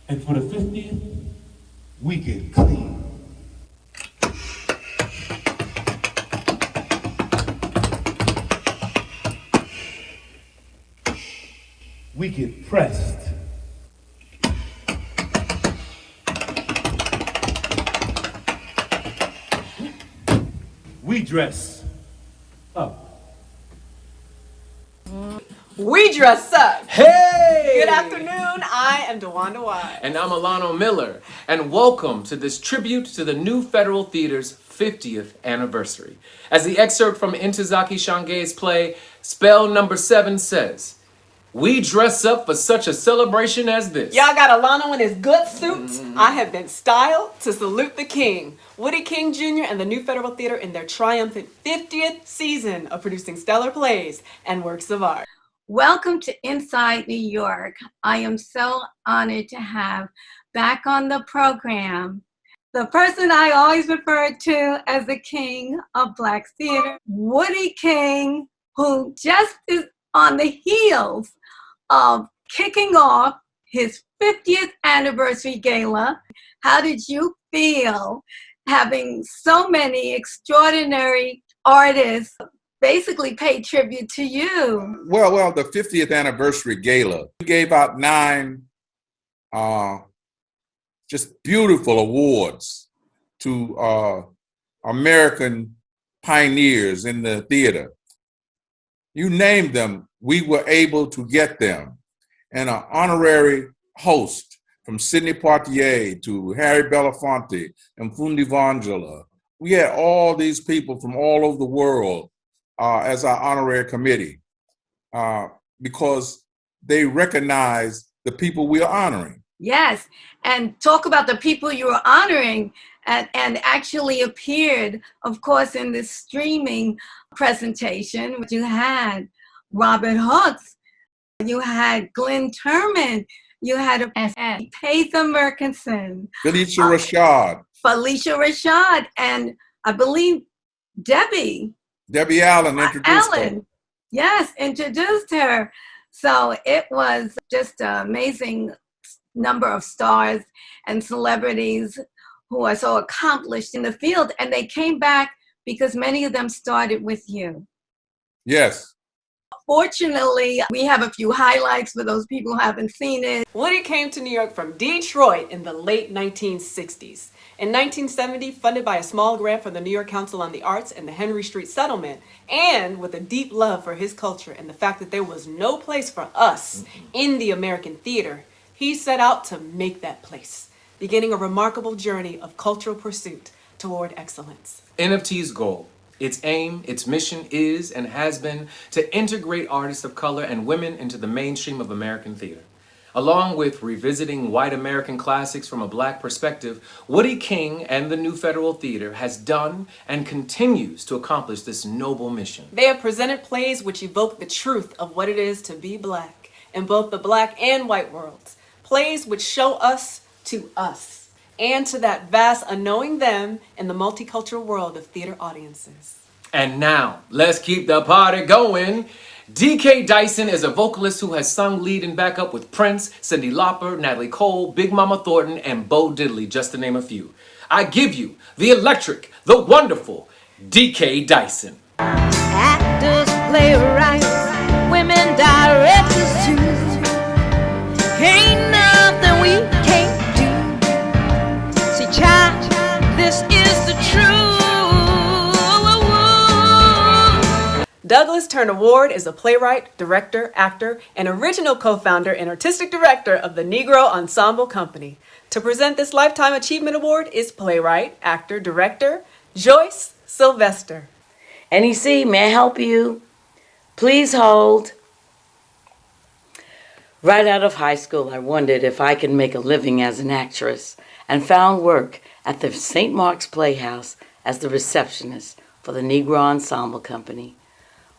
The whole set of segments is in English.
And for the 50th, we get clean. We get pressed. We dress up. We dress up. Hey! Good afternoon. I am DeWanda Wise. And I'm Alano Miller. And welcome to this tribute to the New Federal Theater's 50th anniversary. As the excerpt from Ntozake Shange's play, Spell Number 7 says, "We dress up for such a celebration as this." Y'all got Alano in his good suit. I have been styled to salute the king, Woodie King Jr. and the New Federal Theater in their triumphant 50th season of producing stellar plays and works of art. Welcome to Inside New York. I am so honored to have back on the program the person I always referred to as the king of Black theater, Woodie King, who just is on the heels of kicking off his 50th anniversary gala. How did you feel having so many extraordinary artists basically pay tribute to you? Well, the 50th anniversary gala. We gave out 9 just beautiful awards to American pioneers in the theater. You name them, we were able to get them. And an honorary host from Sidney Poitier to Harry Belafonte and Fundi Vangela. We had all these people from all over the world as our honorary committee because they recognize the people we are honoring. Yes, and talk about the people you were honoring and actually appeared, of course, in this streaming presentation. You had Robert Hooks, you had Glynn Turman, you had Epatha Merkerson, Phylicia Rashad, and I believe Debbie Allen introduced her. Yes, introduced her. So it was just an amazing number of stars and celebrities who are so accomplished in the field. And they came back because many of them started with you. Yes. Fortunately, we have a few highlights for those people who haven't seen it. Woodie came to New York from Detroit in the late 1960s. In 1970, funded by a small grant from the New York Council on the Arts and the Henry Street Settlement, and with a deep love for his culture and the fact that there was no place for us in the American theater, he set out to make that place, beginning a remarkable journey of cultural pursuit toward excellence. NFT's goal, its aim, its mission is and has been to integrate artists of color and women into the mainstream of American theater. Along with revisiting white American classics from a Black perspective, Woodie King and the New Federal Theater has done and continues to accomplish this noble mission. They have presented plays which evoke the truth of what it is to be Black in both the Black and white worlds. Plays which show us to us and to that vast unknowing them in the multicultural world of theater audiences. And now, let's keep the party going. D.K. Dyson is a vocalist who has sung lead and backup with Prince, Cyndi Lauper, Natalie Cole, Big Mama Thornton, and Bo Diddley, just to name a few. I give you the electric, the wonderful D.K. Dyson. Actors, playwrights, women directors too. Ain't nothing we can't do. See, child, this is the truth. Douglas Turner Ward is a playwright, director, actor, and original co-founder and artistic director of the Negro Ensemble Company. To present this Lifetime Achievement Award is playwright, actor, director, Joyce Sylvester. NEC, may I help you? Please hold. Right out of high school, I wondered if I could make a living as an actress and found work at the St. Mark's Playhouse as the receptionist for the Negro Ensemble Company.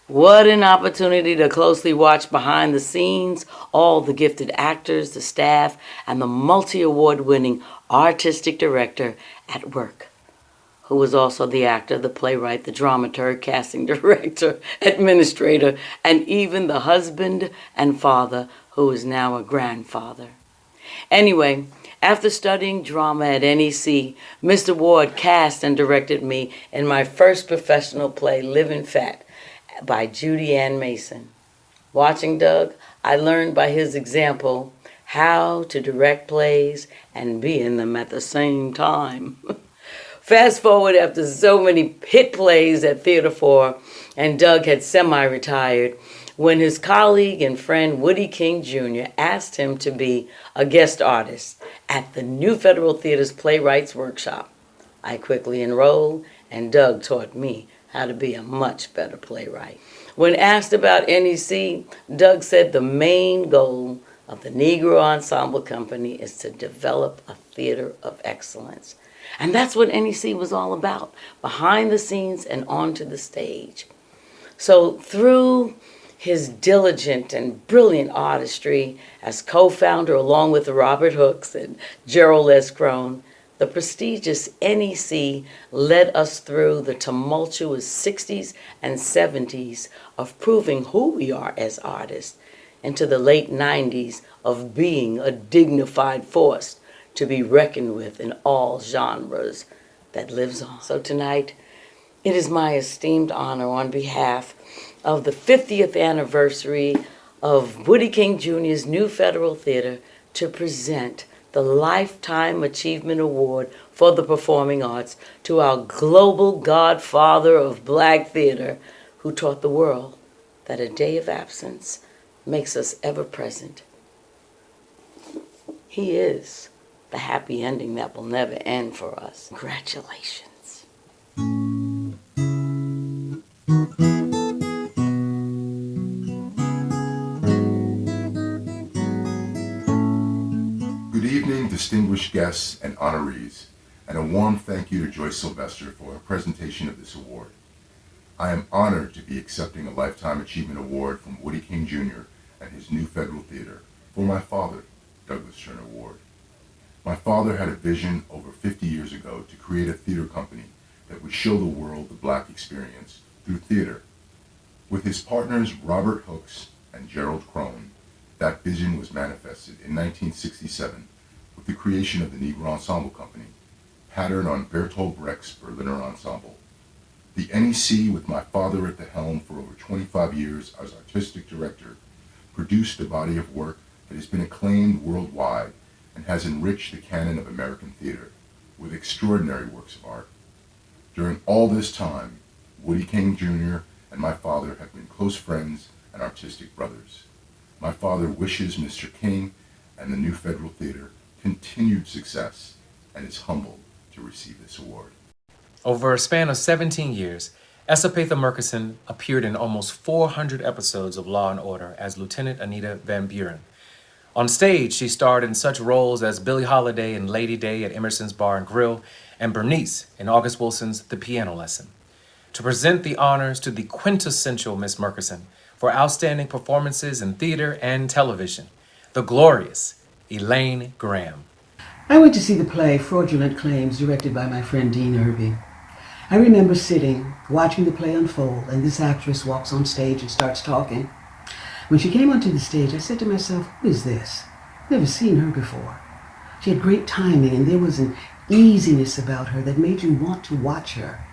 What an opportunity to closely watch behind the scenes, all the gifted actors, the staff, and the multi-award-winning artistic director at work, who was also the actor, the playwright, the dramaturg, casting director, administrator, and even the husband and father, who is now a grandfather. Anyway, After studying drama at NEC, Mr. Ward cast and directed me in my first professional play, Living Fat, by Judy Ann Mason. Watching Doug, I learned by his example how to direct plays and be in them at the same time. Fast forward after so many hit plays at Theater 4, and Doug had semi-retired, when his colleague and friend Woodie King Jr. asked him to be a guest artist at the New Federal Theater's Playwrights Workshop. I quickly enrolled, and Doug taught me how to be a much better playwright. When asked about NEC, Doug said the main goal of the Negro Ensemble Company is to develop a theater of excellence. And that's what NEC was all about, behind the scenes and onto the stage. So through his diligent and brilliant artistry as co-founder along with Robert Hooks and Gerald S. Crone, the prestigious NEC led us through the tumultuous 60s and 70s of proving who we are as artists, into the late 90s of being a dignified force to be reckoned with in all genres that lives on. So tonight, it is my esteemed honor on behalf of the 50th anniversary of Woodie King Jr.'s New Federal Theater to present the Lifetime Achievement Award for the Performing Arts to our global godfather of Black theater, who taught the world that a day of absence makes us ever present. He is the happy ending that will never end for us. Congratulations. Good evening, distinguished guests and honorees, and a warm thank you to Joyce Sylvester for her presentation of this award. I am honored to be accepting a Lifetime Achievement Award from Woodie King Jr. and his New Federal Theater for my father, Douglas Turner Ward. My father had a vision over 50 years ago to create a theater company that would show the world the Black experience through theater. With his partners Robert Hooks and Gerald Crone, that vision was manifested in 1967 with the creation of the Negro Ensemble Company, patterned on Bertolt Brecht's Berliner Ensemble. The NEC, with my father at the helm for over 25 years as artistic director, produced a body of work that has been acclaimed worldwide and has enriched the canon of American theater with extraordinary works of art. During all this time, Woodie King Jr. and my father have been close friends and artistic brothers. My father wishes Mr. King and the New Federal Theater continued success and is humbled to receive this award. Over a span of 17 years, Epatha Merkerson appeared in almost 400 episodes of Law & Order as Lieutenant Anita Van Buren. On stage, she starred in such roles as Billie Holiday in Lady Day at Emerson's Bar and Grill and Bernice in August Wilson's The Piano Lesson. To present the honors to the quintessential Miss Merkerson for outstanding performances in theater and television, the glorious Elaine Graham. I went to see the play Fraudulent Claims, directed by my friend Dean Irby. I remember sitting, watching the play unfold, and this actress walks on stage and starts talking. When she came onto the stage, I said to myself, who is this? I've never seen her before. She had great timing, and there was an easiness about her that made you want to watch her.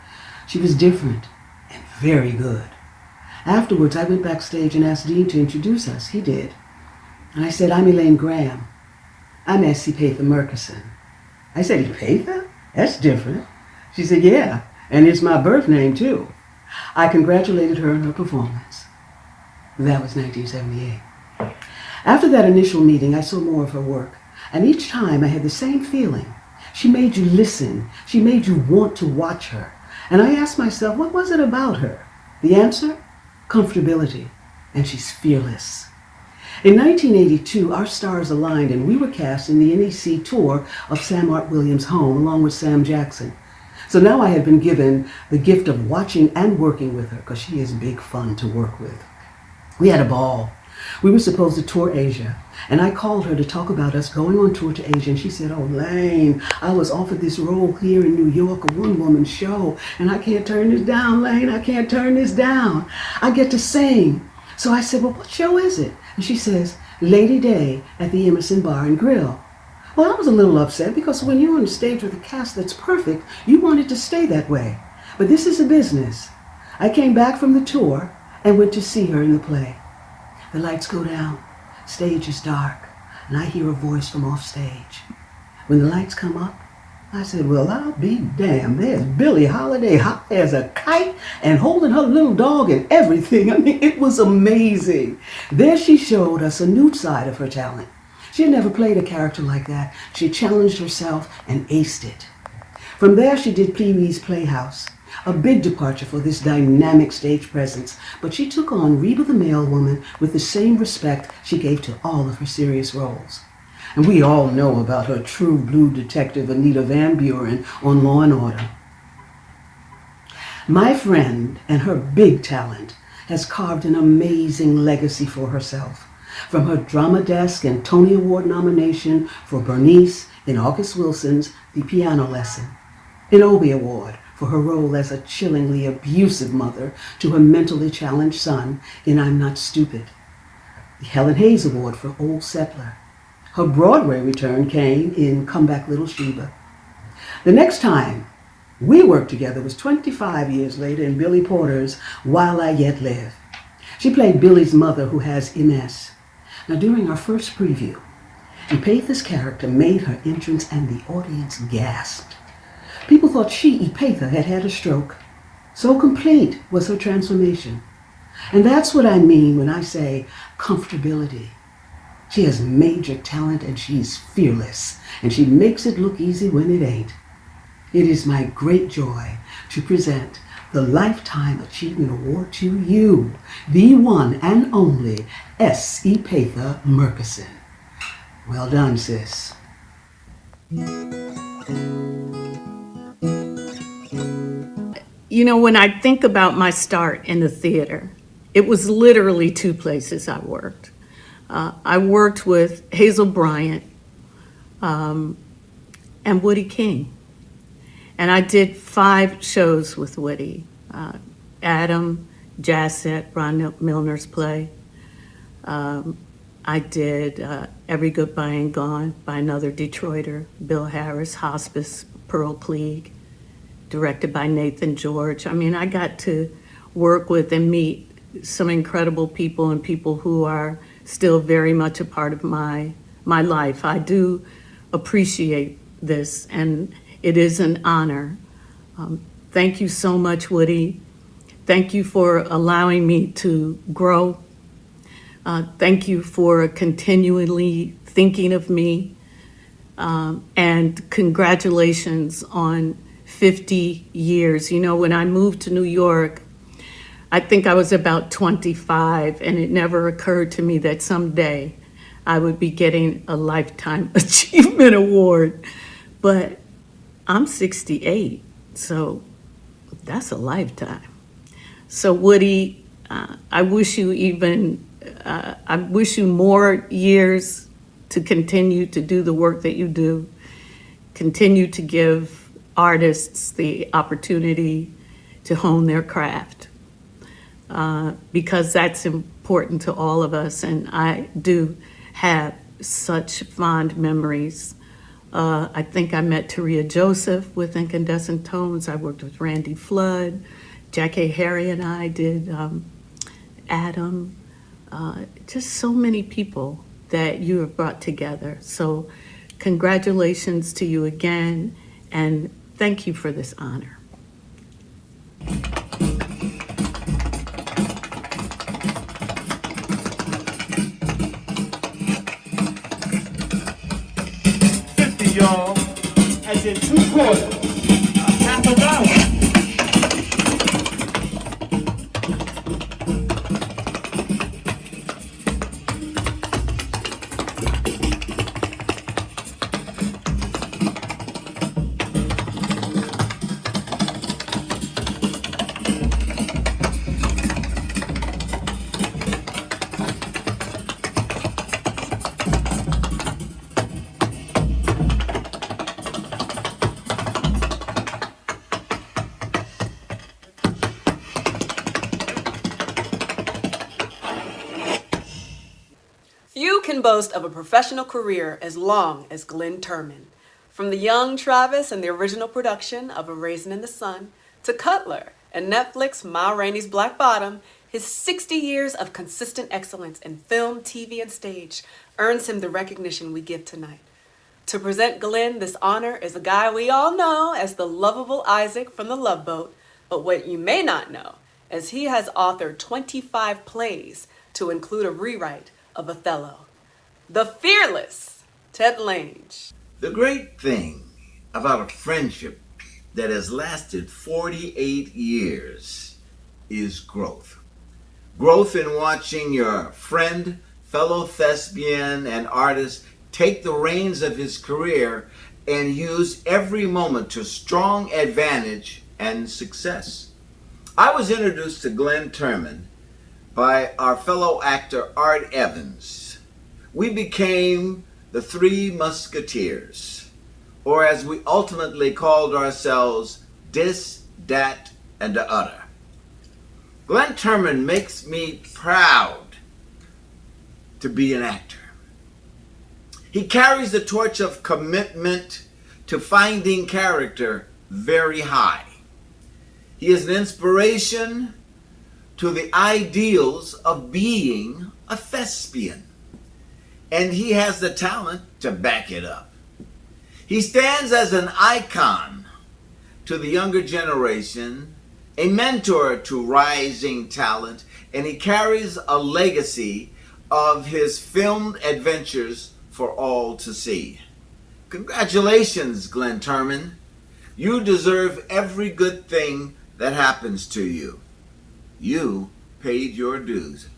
She was different and very good. Afterwards, I went backstage and asked Dean to introduce us. He did. And I said, I'm Elaine Graham. I'm Epatha Merkerson. I said, Epatha? That's different. She said, yeah, and it's my birth name, too. I congratulated her on her performance. That was 1978. After that initial meeting, I saw more of her work, and each time I had the same feeling. She made you listen. She made you want to watch her. And I asked myself, what was it about her? The answer? Comfortability. And she's fearless. In 1982, our stars aligned, and we were cast in the NEC tour of Sam Art Williams' Home, along with Sam Jackson. So now I had been given the gift of watching and working with her, because she is big fun to work with. We had a ball. We were supposed to tour Asia, and I called her to talk about us going on tour to Asia, and she said, oh, Lane, I was offered this role here in New York, a one-woman show, and I can't turn this down, Lane, I can't turn this down. I get to sing. So I said, well, what show is it? And she says, Lady Day at the Emerson Bar and Grill. Well, I was a little upset because when you're on the stage with a cast that's perfect, you want it to stay that way. But this is a business. I came back from the tour and went to see her in the play. The lights go down, stage is dark, and I hear a voice from off stage. When the lights come up, I said, well, I'll be damned. There's Billie Holiday high as a kite and holding her little dog and everything. I mean, it was amazing. There she showed us a new side of her talent. She had never played a character like that. She challenged herself and aced it. From there, she did Pee-wee's Playhouse, a big departure for this dynamic stage presence, but she took on Reba the Mailwoman with the same respect she gave to all of her serious roles. And we all know about her true blue detective Anita Van Buren on Law & Order. My friend and her big talent has carved an amazing legacy for herself. From her Drama Desk and Tony Award nomination for Bernice in August Wilson's The Piano Lesson, an Obie Award for her role as a chillingly abusive mother to her mentally challenged son in I'm Not Stupid, the Helen Hayes Award for Old Settler. Her Broadway return came in Come Back Little Sheba. The next time we worked together was 25 years later in Billy Porter's While I Yet Live. She played Billy's mother who has MS. Now, during our first preview, Epatha's character made her entrance and the audience gasped. People thought Epatha, had had a stroke. So complete was her transformation. And that's what I mean when I say comfortability. She has major talent and she's fearless, and she makes it look easy when it ain't. It is my great joy to present the Lifetime Achievement Award to you, the one and only S. Epatha Merkerson. Well done, sis. You know, when I think about my start in the theater, it was literally two places I worked. I worked with Hazel Bryant and Woodie King. And I did 5 shows with Woodie. Adam, Jazz Set, Ron Milner's play. I did Every Goodbye and Gone by another Detroiter, Bill Harris, Hospice, Pearl Klieg, directed by Nathan George. I mean, I got to work with and meet some incredible people and people who are still very much a part of my life. I do appreciate this, and it is an honor. Thank you so much, Woodie. Thank you for allowing me to grow. Thank you for continually thinking of me. And congratulations on 50 years. You know, when I moved to New York, I think I was about 25, and it never occurred to me that someday I would be getting a Lifetime Achievement Award. But I'm 68, so that's a lifetime. So Woodie, I wish you more years to continue to do the work that you do, continue to give artists the opportunity to hone their craft, because that's important to all of us, and I do have such fond memories. I think I met Taria Joseph with Incandescent Tones. I worked with Randy Flood. Jackie Harry and I did Adam. Just so many people that you have brought together. So congratulations to you again, and thank you for this honor. Y'all, as in 2 quarters, half a dollar. can boast of a professional career as long as Glynn Turman. From the young Travis and the original production of A Raisin in the Sun to Cutler and Netflix Ma Rainey's Black Bottom, his 60 years of consistent excellence in film, TV, and stage earns him the recognition we give tonight. To present Glynn this honor is a guy we all know as the lovable Isaac from The Love Boat, but what you may not know is he has authored 25 plays to include a rewrite of Othello. The fearless Ted Lange. The great thing about a friendship that has lasted 48 years is growth. Growth in watching your friend, fellow thespian, and artist take the reins of his career and use every moment to strong advantage and success. I was introduced to Glynn Turman by our fellow actor Art Evans. We became the Three Musketeers, or as we ultimately called ourselves, Dis, Dat, and the Other. Glynn Turman makes me proud to be an actor. He carries the torch of commitment to finding character very high. He is an inspiration to the ideals of being a thespian, and he has the talent to back it up. He stands as an icon to the younger generation, a mentor to rising talent, and he carries a legacy of his filmed adventures for all to see. Congratulations, Glynn Turman. You deserve every good thing that happens to you. You paid your dues.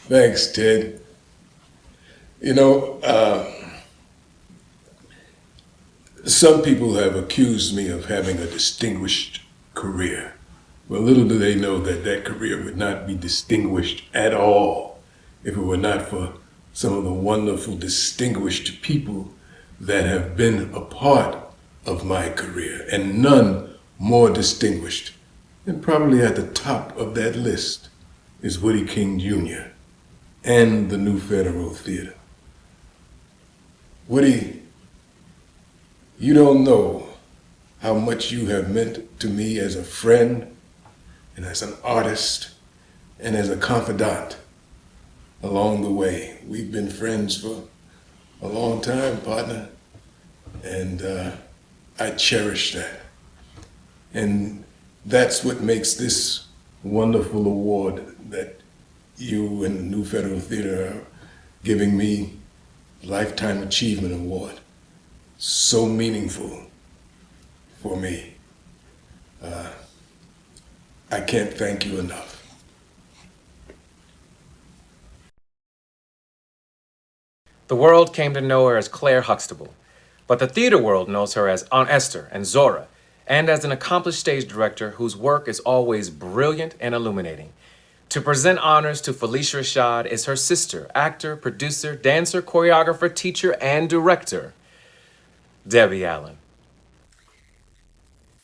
Thanks, Ted. You know, some people have accused me of having a distinguished career. Well, little do they know that that career would not be distinguished at all if it were not for some of the wonderful, distinguished people that have been a part of my career, and none more distinguished. And probably at the top of that list is Woodie King Jr. and the New Federal Theater. Woodie, you don't know how much you have meant to me as a friend and as an artist and as a confidant along the way. We've been friends for a long time, partner, and I cherish that. And that's what makes this wonderful award that you and the New Federal Theater are giving me, Lifetime Achievement Award, so meaningful for me. I can't thank you enough. The world came to know her as Claire Huxtable, but the theater world knows her as Aunt Esther and Zora, and as an accomplished stage director whose work is always brilliant and illuminating. To present honors to Phylicia Rashad is her sister, actor, producer, dancer, choreographer, teacher, and director, Debbie Allen.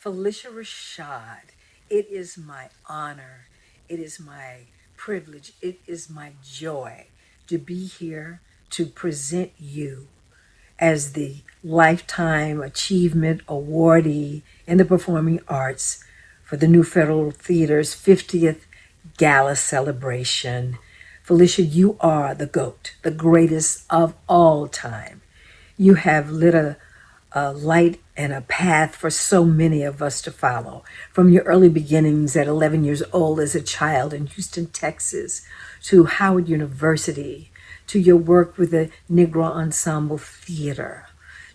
Phylicia Rashad, it is my honor, it is my privilege, it is my joy to be here to present you as the Lifetime Achievement Awardee in the Performing Arts for the New Federal Theater's 50th Gala celebration. Phylicia, you are the GOAT, the greatest of all time. You have lit a light and a path for so many of us to follow. From your early beginnings at 11 years old as a child in Houston, Texas, to Howard University, to your work with the Negro Ensemble Theater,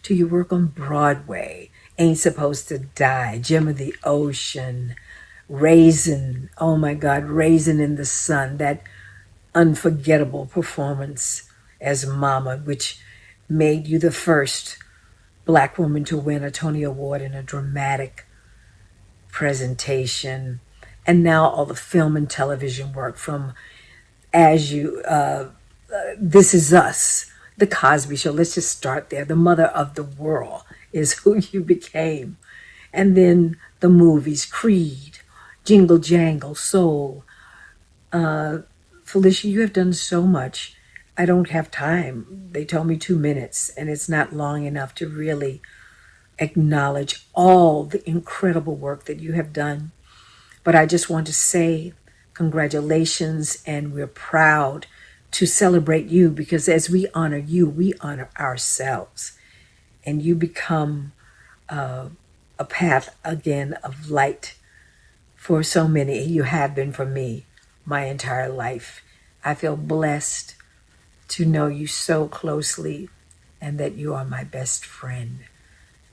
to your work on Broadway, Ain't Supposed to Die, Gem of the Ocean, Raisin, oh my God, Raisin in the Sun, that unforgettable performance as Mama, which made you the first Black woman to win a Tony Award in a dramatic presentation. And now all the film and television work from This Is Us, The Cosby Show, let's just start there. The mother of the world is who you became. And then the movies, Creed, Jingle Jangle, Soul. Phylicia, you have done so much. I don't have time. They told me 2 minutes, and it's not long enough to really acknowledge all the incredible work that you have done. But I just want to say congratulations, and we're proud to celebrate you, because as we honor you, we honor ourselves. And you become a path again of light for so many. You have been for me my entire life. I feel blessed to know you so closely and that you are my best friend.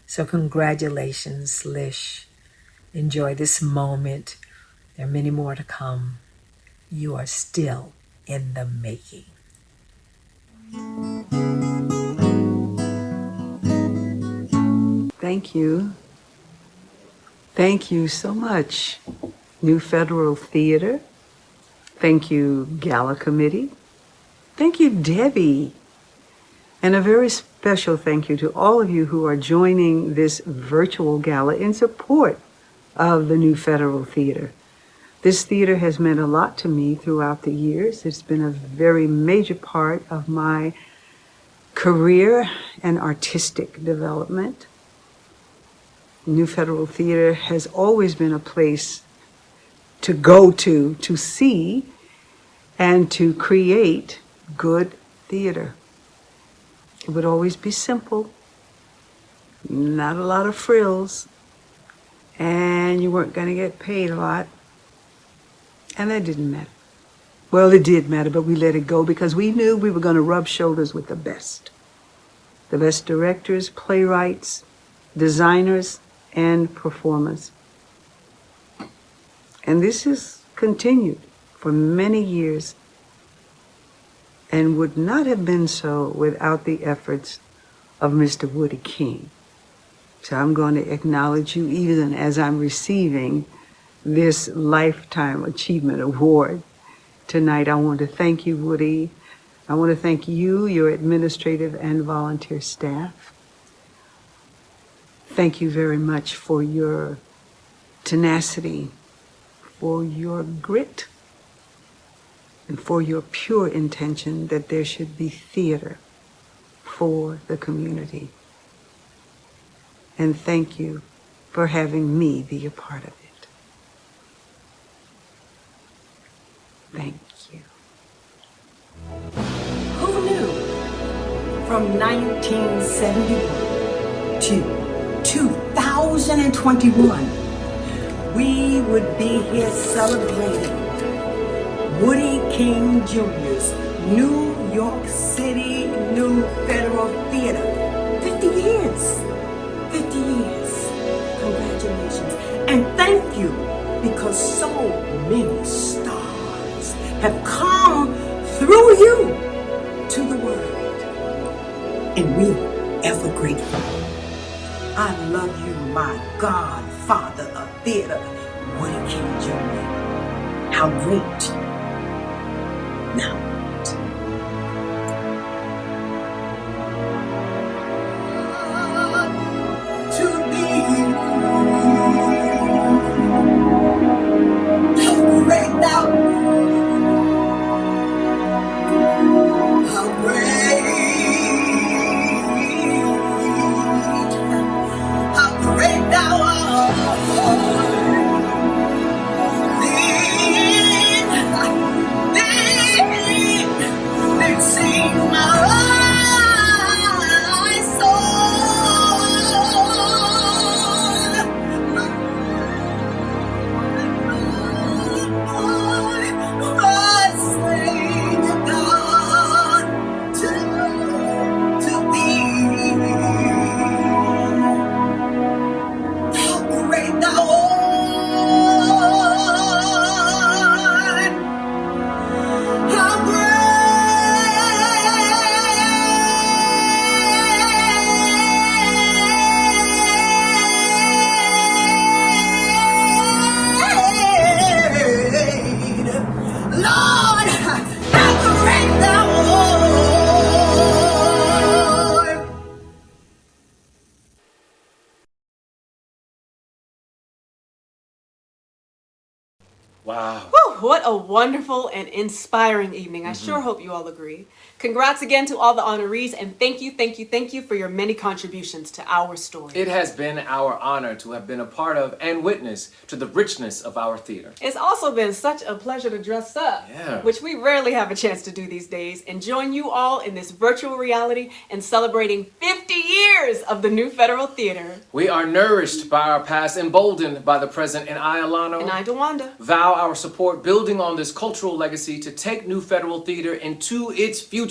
So congratulations, Lish. Enjoy this moment. There are many more to come. You are still in the making. Thank you. Thank you so much, New Federal Theater. Thank you, Gala Committee. Thank you, Debbie. And a very special thank you to all of you who are joining this virtual gala in support of the New Federal Theater. This theater has meant a lot to me throughout the years. It's been a very major part of my career and artistic development. New Federal Theater has always been a place to go to see, and to create good theater. It would always be simple, not a lot of frills, and you weren't going to get paid a lot. And that didn't matter. Well, it did matter, but we let it go because we knew we were going to rub shoulders with the best directors, playwrights, designers, and performers. And this has continued for many years and would not have been so without the efforts of Mr. Woodie King. So I'm going to acknowledge you even as I'm receiving this Lifetime Achievement Award tonight. I want to thank you, Woodie. I want to thank you, your administrative and volunteer staff. Thank you very much for your tenacity, for your grit, and for your pure intention that there should be theater for the community. And thank you for having me be a part of it. Thank you. Who knew from 1971 to 2021 we would be here celebrating Woodie King Jr.'s New York City New Federal Theater. 50 years. 50 years. Congratulations. And thank you, because so many stars have come through you to the world. And we are ever grateful. I love you, my godfather of theater, Woodie King Jr. How great. Now, to be how great thou, how great thou art. Sing my to thee. How great thou art. Wow. Whew, what a wonderful and inspiring evening. I sure hope you all agree. Congrats again to all the honorees, and thank you for your many contributions to our story. It has been our honor to have been a part of and witness to the richness of our theater. It's also been such a pleasure to dress up, Yeah. which we rarely have a chance to do these days, and join you all in this virtual reality and celebrating 50 years of the New Federal Theater. We are nourished by our past, emboldened by the present, and I, Alano, And I, DeWanda, vow our support building on this cultural legacy to take New Federal Theater into its future.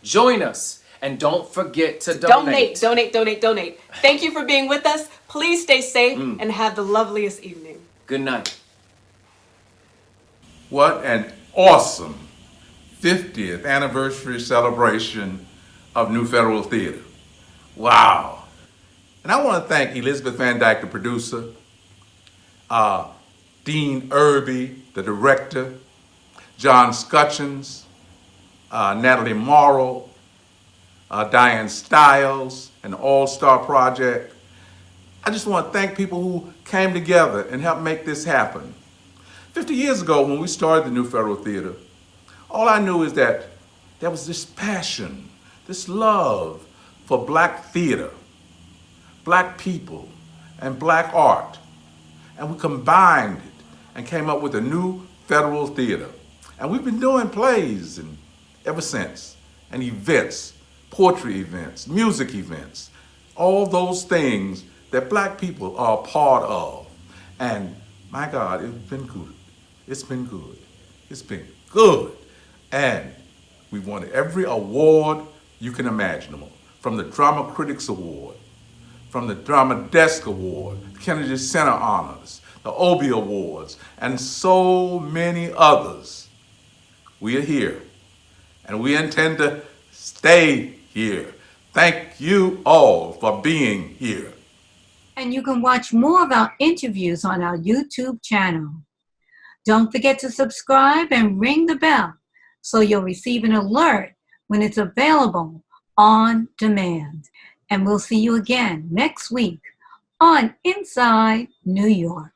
Join us, and don't forget to donate. Donate. Thank you for being with us. Please stay safe and have the loveliest evening. Good night. What an awesome 50th anniversary celebration of New Federal Theater. Wow. And I want to thank Elizabeth Van Dyke, the producer, Dean Irby, the director, John Scutchins, Natalie Morrow, Diane Stiles, and the All-Star Project. I just want to thank people who came together and helped make this happen. 50 years ago, when we started the New Federal Theater, all I knew is that there was this passion, this love for Black theater, Black people, and Black art. And we combined it and came up with a New Federal Theater. And we've been doing plays ever since, and events, poetry events, music events, all those things that Black people are a part of. And my God, it's been good. It's been good. It's been good. And we won every award you can imagine, from the Drama Critics Award, from the Drama Desk Award, Kennedy Center Honors, the Obie Awards, and so many others. We are here, and we intend to stay here. Thank you all for being here. And you can watch more of our interviews on our YouTube channel. Don't forget to subscribe and ring the bell so you'll receive an alert when it's available on demand. And we'll see you again next week on Inside New York.